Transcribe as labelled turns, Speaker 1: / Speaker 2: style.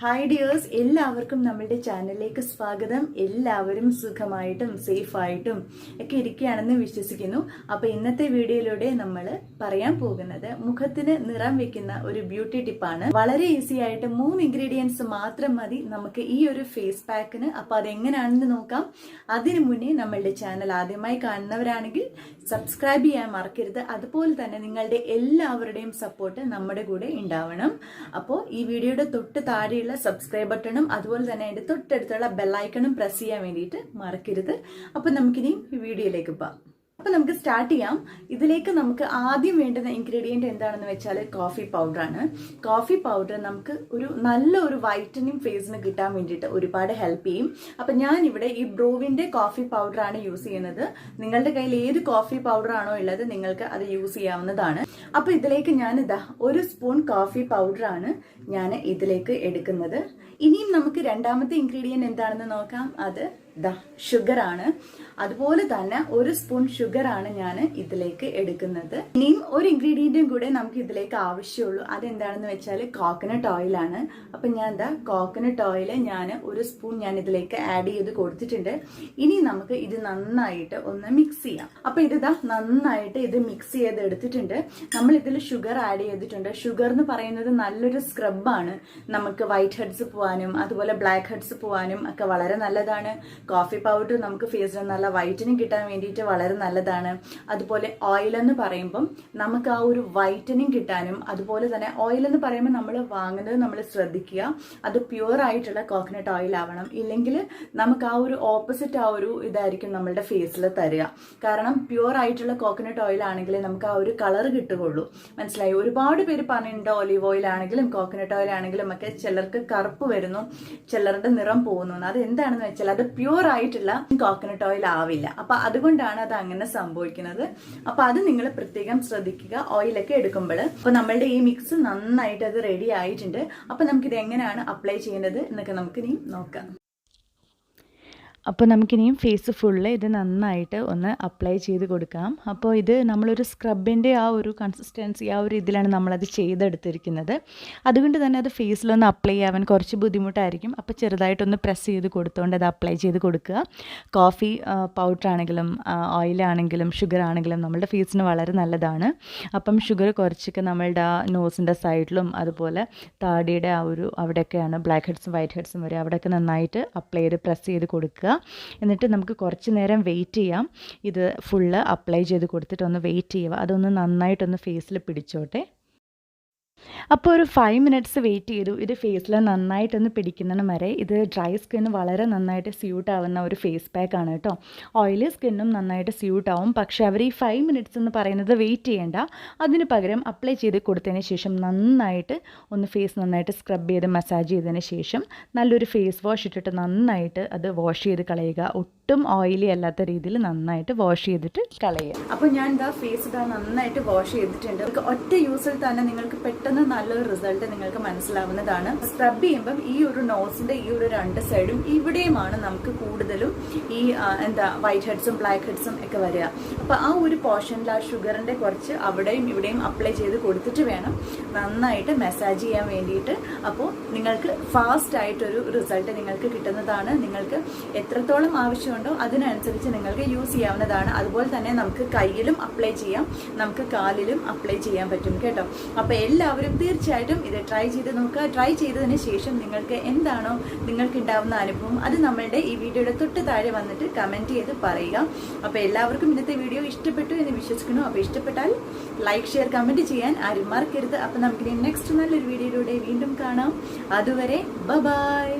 Speaker 1: Hi dears, എല്ലാവർക്കും നമ്മുടെ ചാനലിലേക്ക് സ്വാഗതം. എല്ലാവരും സുഖമായിട്ടും സേഫായിട്ടും ഒക്കെ ഇരിക്കുകയാണെന്ന് വിശ്വസിക്കുന്നു. അപ്പോൾ ഇന്നത്തെ വീഡിയോയിലൂടെ നമ്മൾ പറയാൻ പോകുന്നത് മുഖത്തിന് നിറം വെക്കുന്ന ഒരു ബ്യൂട്ടി ടിപ്പാണ്. വളരെ ഈസി ആയിട്ട് 3 ഇൻഗ്രീഡിയൻസ് മാത്രം മതി നമുക്ക് ഈ ഒരു ഫേസ് പാക്കിന്. അപ്പോൾ അതെങ്ങനെയാണെന്ന് നോക്കാം. അതിനു മുന്നേ നമ്മളുടെ ചാനൽ ആദ്യമായി കാണുന്നവരാണെങ്കിൽ സബ്സ്ക്രൈബ് ചെയ്യാൻ മറക്കരുത്. അതുപോലെ തന്നെ നിങ്ങളുടെ എല്ലാവരുടെയും സപ്പോർട്ട് നമ്മുടെ കൂടെ ഉണ്ടാവണം. അപ്പോൾ ഈ വീഡിയോയുടെ തൊട്ട് താഴെ സബ്സ്ക്രൈബ് ബട്ടണും അതുപോലെ തന്നെ അതിന്റെ തൊട്ടടുത്തുള്ള ബെല്ലൈക്കണും പ്രസ് ചെയ്യാൻ വേണ്ടിയിട്ട് മറക്കരുത്. അപ്പൊ നമുക്കിനി വീഡിയോയിലേക്ക് പോകാം. അപ്പൊ നമുക്ക് സ്റ്റാർട്ട് ചെയ്യാം. ഇതിലേക്ക് നമുക്ക് ആദ്യം വേണ്ടുന്ന ഇൻഗ്രീഡിയന്റ് എന്താണെന്ന് വെച്ചാൽ കോഫി പൗഡറാണ്. കോഫി പൗഡർ നമുക്ക് നല്ലൊരു വൈറ്റനിങ് ഫേസിന് കിട്ടാൻ വേണ്ടിയിട്ട് ഒരുപാട് ഹെൽപ്പ് ചെയ്യും. അപ്പൊ ഞാൻ ഇവിടെ ഈ ബ്രൂവിന്റെ കോഫി പൗഡറാണ് യൂസ് ചെയ്യുന്നത്. നിങ്ങളുടെ കയ്യിൽ ഏത് കോഫി പൗഡർ ആണോ ഉള്ളത് നിങ്ങൾക്ക് അത് യൂസ് ചെയ്യാവുന്നതാണ്. അപ്പൊ ഇതിലേക്ക് ഞാൻ 1 സ്പൂൺ കോഫി പൗഡറാണ് ഞാൻ ഇതിലേക്ക് എടുക്കുന്നത്. ഇനിയും നമുക്ക് രണ്ടാമത്തെ ഇൻഗ്രീഡിയന്റ് എന്താണെന്ന് നോക്കാം. അത് ഷുഗർ ആണ്. അതുപോലെ തന്നെ 1 സ്പൂൺ ഷുഗർ ആണ് ഞാൻ ഇതിലേക്ക് എടുക്കുന്നത്. ഇനിയും ഒരു ഇൻഗ്രീഡിയന്റും കൂടെ നമുക്ക് ഇതിലേക്ക് ആവശ്യമുള്ളൂ. അതെന്താണെന്ന് വെച്ചാൽ കോക്കനട്ട് ഓയിൽ ആണ്. അപ്പൊ ഞാൻ കോക്കനട്ട് ഓയിൽ ഞാൻ 1 സ്പൂൺ ഞാൻ ഇതിലേക്ക് ആഡ് ചെയ്ത് കൊടുത്തിട്ടുണ്ട്. ഇനി നമുക്ക് ഇത് നന്നായിട്ട് ഒന്ന് മിക്സ് ചെയ്യാം. അപ്പൊ ഇത് നന്നായിട്ട് ഇത് മിക്സ് ചെയ്ത് എടുത്തിട്ടുണ്ട്. നമ്മൾ ഇതിൽ ഷുഗർ ആഡ് ചെയ്തിട്ടുണ്ട്. ഷുഗർ എന്ന് പറയുന്നത് നല്ലൊരു സ്ക്രബാണ്. നമുക്ക് വൈറ്റ് ഹെഡ്സ് പോവാനും അതുപോലെ ബ്ലാക്ക് ഹെഡ്സ് പോവാനും ഒക്കെ വളരെ നല്ലതാണ്. കോഫി പൗഡർ നമുക്ക് ഫേസിന് നല്ല വൈറ്റനിങ് കിട്ടാൻ വേണ്ടിയിട്ട് വളരെ നല്ലതാണ്. അതുപോലെ ഓയിൽ എന്ന് പറയുമ്പം നമുക്ക് ആ ഒരു വൈറ്റനിങ് കിട്ടാനും, അതുപോലെ തന്നെ ഓയിൽ എന്ന് പറയുമ്പോൾ നമ്മൾ വാങ്ങുന്നത് നമ്മൾ ശ്രദ്ധിക്കുക, അത് പ്യുവർ ആയിട്ടുള്ള കോക്കനട്ട് ഓയിൽ ആവണം. ഇല്ലെങ്കിൽ നമുക്ക് ആ ഒരു ഓപ്പോസിറ്റ് ആ ഒരു ഇതായിരിക്കും നമ്മളുടെ ഫേസിൽ തരിക. കാരണം പ്യുവർ ആയിട്ടുള്ള കോക്കനട്ട് ഓയിൽ ആണെങ്കിൽ നമുക്ക് ആ ഒരു കളർ കിട്ടുകയുള്ളൂ. മനസ്സിലായി? ഒരുപാട് പേര് പറഞ്ഞിട്ടുണ്ട് ഒലിവ് ഓയിൽ ആണെങ്കിലും കോക്കനട്ട് ഓയിൽ ആണെങ്കിലും ഒക്കെ ചിലർക്ക് കറുപ്പ് വരുന്നു, ചിലരുടെ നിറം പോകുന്നു. അത് എന്താണെന്ന് വെച്ചാൽ അത് പ്യുവർ ആയിട്ടുള്ള കോക്കനട്ട് ഓയിൽ ആവില്ല. അപ്പൊ അതുകൊണ്ടാണ് അത് അങ്ങനെ സംഭവിക്കുന്നത്. അപ്പൊ അത് നിങ്ങൾ പ്രത്യേകം ശ്രദ്ധിക്കുക ഓയിലൊക്കെ എടുക്കുമ്പോൾ. അപ്പൊ നമ്മളുടെ ഈ മിക്സ് നന്നായിട്ട് അത് റെഡി ആയിട്ടുണ്ട്. അപ്പൊ നമുക്കിത് എങ്ങനെയാണ് അപ്ലൈ ചെയ്യുന്നത് എന്നൊക്കെ നമുക്ക് ഇനി നോക്കാം. അപ്പോൾ നമുക്കിനിയും ഫേസ് ഫുള്ള് ഇത് നന്നായിട്ട് ഒന്ന് അപ്ലൈ ചെയ്ത് കൊടുക്കാം. അപ്പോൾ ഇത് നമ്മളൊരു സ്ക്രബിൻ്റെ ആ ഒരു കൺസിസ്റ്റൻസി ആ ഒരു ഇതിലാണ് നമ്മളത് ചെയ്തെടുത്തിരിക്കുന്നത്. അതുകൊണ്ട് തന്നെ അത് ഫേസിലൊന്ന് അപ്ലൈ ചെയ്യാൻ കുറച്ച് ബുദ്ധിമുട്ടായിരിക്കും. അപ്പോൾ ചെറുതായിട്ടൊന്ന് പ്രസ് ചെയ്ത് കൊടുത്തുകൊണ്ട് അത് അപ്ലൈ ചെയ്ത് കൊടുക്കുക. കോഫി പൗഡർ ആണെങ്കിലും ഓയിലാണെങ്കിലും ഷുഗർ ആണെങ്കിലും നമ്മളുടെ ഫേസിന് വളരെ നല്ലതാണ്. അപ്പം ഷുഗർ കുറച്ചൊക്കെ നമ്മളുടെ നോസിൻ്റെ സൈഡിലും അതുപോലെ താടിയുടെ ആ ഒരു അവിടെയൊക്കെയാണ് ബ്ലാക്ക് ഹെഡ്സും വൈറ്റ് ഹെഡ്സും വരെ അവിടെയൊക്കെ നന്നായിട്ട് അപ്ലൈ ചെയ്ത് പ്രസ് ചെയ്ത് കൊടുക്കുക. എന്നിട്ട് നമുക്ക് കുറച്ച് നേരം വെയിറ്റ് ചെയ്യാം. ഇത് ഫുള്ള് അപ്ലൈ ചെയ്ത് കൊടുത്തിട്ട് ഒന്ന് വെയിറ്റ് ചെയ്യുക. അതൊന്ന് നന്നായിട്ടൊന്ന് ഫേസിൽ പിടിച്ചോട്ടെ. അപ്പോൾ ഒരു 5 മിനിറ്റ്സ് വെയിറ്റ് ചെയ്തു. ഇത് ഫേസിൽ നന്നായിട്ടൊന്ന് പിടിക്കുന്നതിന് വരെ. ഇത് ഡ്രൈ സ്കിന്ന് വളരെ നന്നായിട്ട് സ്യൂട്ട് ആവുന്ന ഒരു ഫേസ് പാക്കാണ് കേട്ടോ. ഓയിലി സ്കിന്നും നന്നായിട്ട് സ്യൂട്ട് ആവും. പക്ഷേ അവർ ഈ 5 മിനിറ്റ്സ് എന്ന് പറയുന്നത് വെയിറ്റ് ചെയ്യേണ്ട. അതിന് പകരം അപ്ലൈ ചെയ്ത് കൊടുത്തതിന് ശേഷം നന്നായിട്ട് ഒന്ന് ഫേസ് നന്നായിട്ട് സ്ക്രബ് ചെയ്ത് മസാജ് ചെയ്തതിന് ശേഷം നല്ലൊരു ഫേസ് വാഷ് ഇട്ടിട്ട് നന്നായിട്ട് അത് വാഷ് ചെയ്ത് കളയുക. ഒട്ടും ഓയിലി അല്ലാത്ത രീതിയിൽ നന്നായിട്ട് വാഷ് ചെയ്തിട്ട് കളയുക. അപ്പോൾ ഞാൻ ഫേസ് നന്നായിട്ട് വാഷ് ചെയ്തിട്ടുണ്ട്. ഒറ്റ യൂസിൽ തന്നെ നിങ്ങൾക്ക് പെട്ടെന്ന് നല്ലൊരു റിസൾട്ട് നിങ്ങൾക്ക് മനസ്സിലാവുന്നതാണ്. സ്ക്രബ് ചെയ്യുമ്പം ഈ ഒരു നോസിന്റെ ഈ ഒരു 2 സൈഡും ഇവിടെയുമാണ് നമുക്ക് കൂടുതലും ഈ വൈറ്റ് ഹെഡ്സും ബ്ലാക്ക് ഹെഡ്സും ഒക്കെ വരിക. അപ്പൊ ആ ഒരു പോർഷനിൽ ആ ഷുഗറിന്റെ കുറച്ച് അവിടെയും ഇവിടെയും അപ്ലൈ ചെയ്ത് കൊടുത്തിട്ട് വേണം നന്നായിട്ട് മസാജ് ചെയ്യാൻ വേണ്ടിയിട്ട്. അപ്പോൾ നിങ്ങൾക്ക് ഫാസ്റ്റ് ആയിട്ടൊരു റിസൾട്ട് നിങ്ങൾക്ക് കിട്ടുന്നതാണ്. നിങ്ങൾക്ക് എത്രത്തോളം ആവശ്യമുണ്ടോ അതിനനുസരിച്ച് നിങ്ങൾക്ക് യൂസ് ചെയ്യാവുന്നതാണ്. അതുപോലെ തന്നെ നമുക്ക് കയ്യിലും അപ്ലൈ ചെയ്യാം, നമുക്ക് കാലിലും അപ്ലൈ ചെയ്യാൻ പറ്റും കേട്ടോ. അപ്പൊ എല്ലാവരും തീർച്ചയായിട്ടും ഇത് ട്രൈ ചെയ്ത് നോക്കുക. ട്രൈ ചെയ്തതിന് ശേഷം നിങ്ങൾക്ക് എന്താണോ നിങ്ങൾക്ക് ഉണ്ടാവുന്ന അനുഭവം അത് നമ്മളുടെ ഈ വീഡിയോയുടെ തൊട്ട് താഴെ വന്നിട്ട് കമന്റ് ചെയ്ത് പറയുക. അപ്പോൾ എല്ലാവർക്കും ഇന്നത്തെ വീഡിയോ ഇഷ്ടപ്പെട്ടു എന്ന് വിശ്വസിക്കുന്നു. അപ്പോൾ ഇഷ്ടപ്പെട്ടാൽ ലൈക്ക്, ഷെയർ, കമന്റ് ചെയ്യാൻ ആരും മറക്കരുത്. അപ്പോൾ നമുക്കിനി നെക്സ്റ്റ് നല്ലൊരു വീഡിയോയിലൂടെ വീണ്ടും കാണാം. അതുവരെ ബൈ.